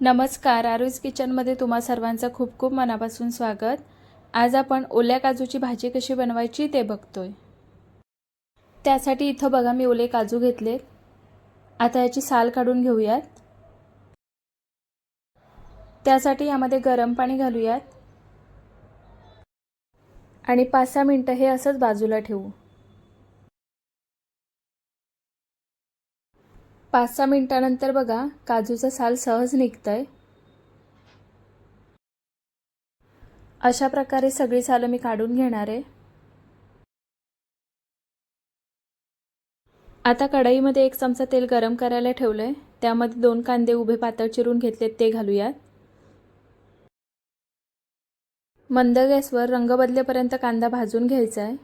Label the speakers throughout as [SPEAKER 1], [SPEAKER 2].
[SPEAKER 1] नमस्कार, आरुज किचनमध्ये तुम्हा सर्वांचं खूप खूप मनापासून स्वागत। आज आपण ओल्या काजूची भाजी कशी बनवायची ते बघतोय। त्यासाठी इथं बघा मी ओले काजू घेतलेत। आता याची साल काढून घेऊयात। त्यासाठी यामध्ये गरम पाणी घालूयात आणि 5-6 मिनिटं हे असंच बाजूला ठेवू। 5-6 मिनिटांनंतर बघा काजूचं साल सहज निघतंय। अशा प्रकारे सगळी सालं मी काढून घेणार आहे। आता कढईमध्ये 1 चमचा तेल गरम करायला ठेवलंय। त्यामध्ये 2 कांदे उभे पातळ चिरून घेतलेत ते घालूयात। मंद गॅसवर रंग बदलेपर्यंत कांदा भाजून घ्यायचा आहे।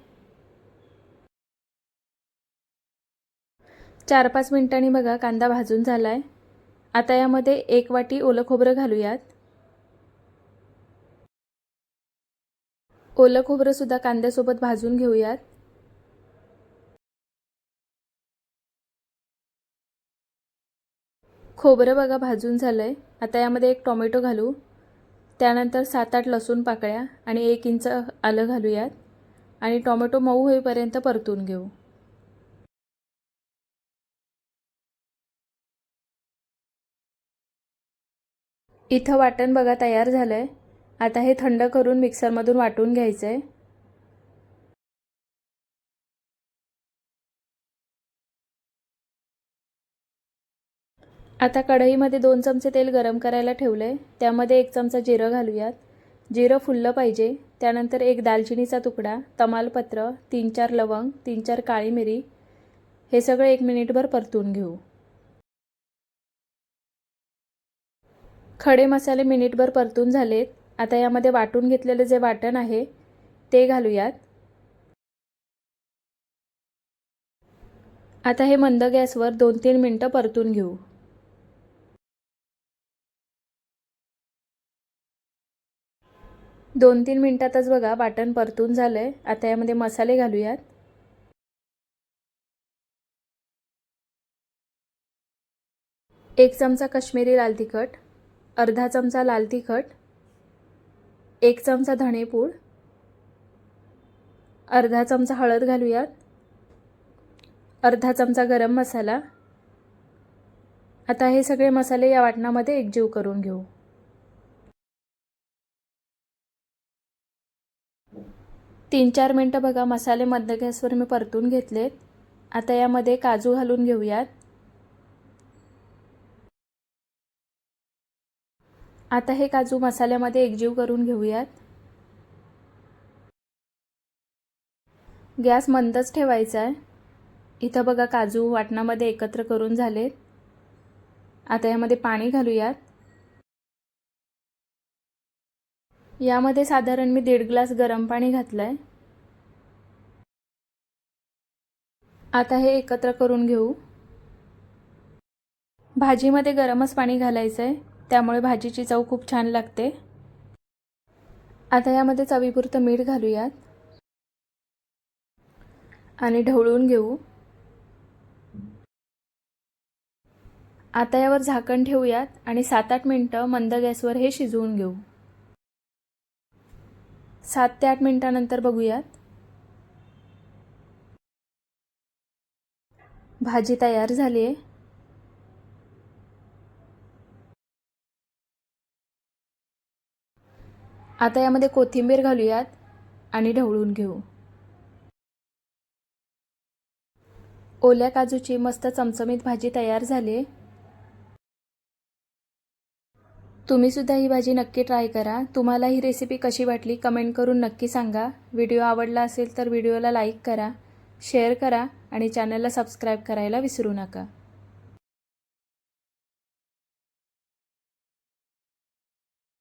[SPEAKER 1] 4-5 मिनिटांनी बघा कांदा भाजून झालाय। आता यामध्ये 1 वाटी ओलं खोबरं घालूयात। ओलं खोबरं सुद्धा कांद्यासोबत भाजून घेऊयात। खोबरं बघा भाजून झालंय। आता यामध्ये 1 टोमॅटो घालू। त्यानंतर 7-8 लसूण पाकळ्या आणि 1 इंच आलं घालूयात आणि टोमॅटो मऊ होईपर्यंत परतून घेऊ। इथं वाटण बघा तयार झालंय। आता हे थंड करून मिक्सरमधून वाटून घ्यायचंय। आता कढईमध्ये 2 चमचे तेल गरम करायला ठेवलंय। त्यामध्ये 1 चमचा जिरं घालूयात। जिरं फुललं पाहिजे। त्यानंतर 1 दालचिनीचा तुकडा, तमालपत्र, 3-4 लवंग, 3-4 काळी मिरी हे सगळं 1 मिनिटभर परतून घेऊ। खडे मसाले मिनिटभर परतून झालेत। आता यामध्ये वाटून घेतलेले जे वाटण आहे ते घालूयात। आता हे मंद गॅसवर 2-3 मिनिटं परतून घेऊ। दोन 3 मिनिटातच बघा वाटण परतून झालंय। आता यामध्ये मसाले घालूयात। 1 चमचा काश्मीरी लाल तिखट, अर्धा चमचा लाल तिखट, 1 चमचा धणेपूड, अर्धा चमचा हळद घालूयात, अर्धा चमचा गरम मसाला। आता हे सगळे मसाले या वाटणामध्ये एकजीव करून घेऊ। तीन 4 मिनिटं बघा मसाले मंद गॅसवर मी परतून घेतलेत। आता यामध्ये काजू घालून घेऊयात। आता हे काजू मसाल्यामध्ये एकजीव करून घेऊयात। गॅस मंदच ठेवायचा आहे। इथं बघा काजू वाटणामध्ये एकत्र करून झालेत। आता यामध्ये पाणी घालूयात। यामध्ये साधारण मी 1.5 ग्लास गरम पाणी घातलंय। आता हे एकत्र करून घेऊ। भाजीमध्ये गरमच पाणी घालायचं आहे, त्यामुळे भाजीची चव खूप छान लागते। आता यामध्ये चवीपुरतं मीठ घालूयात आणि ढवळून घेऊ। आता यावर झाकण ठेवूयात आणि 7-8 मिनिटं मंद गॅसवर हे शिजवून घेऊ। 7 ते 8 मिनिटांनंतर बघूयात। भाजी तयार झाली आहे। आता यामध्ये कोथिंबीर घालूयात आणि ढवळून घेऊ। ओल्या काजूची मस्त चमचमीत भाजी तयार झाली आहे। तुम्ही सुद्धा ही भाजी नक्की ट्राय करा। तुम्हाला ही रेसिपी कशी वाटली कमेंट करून नक्की सांगा। व्हिडिओ आवडला असेल तर व्हिडिओला लाईक करा, शेअर करा आणि चॅनलला सबस्क्राईब करायला विसरू नका।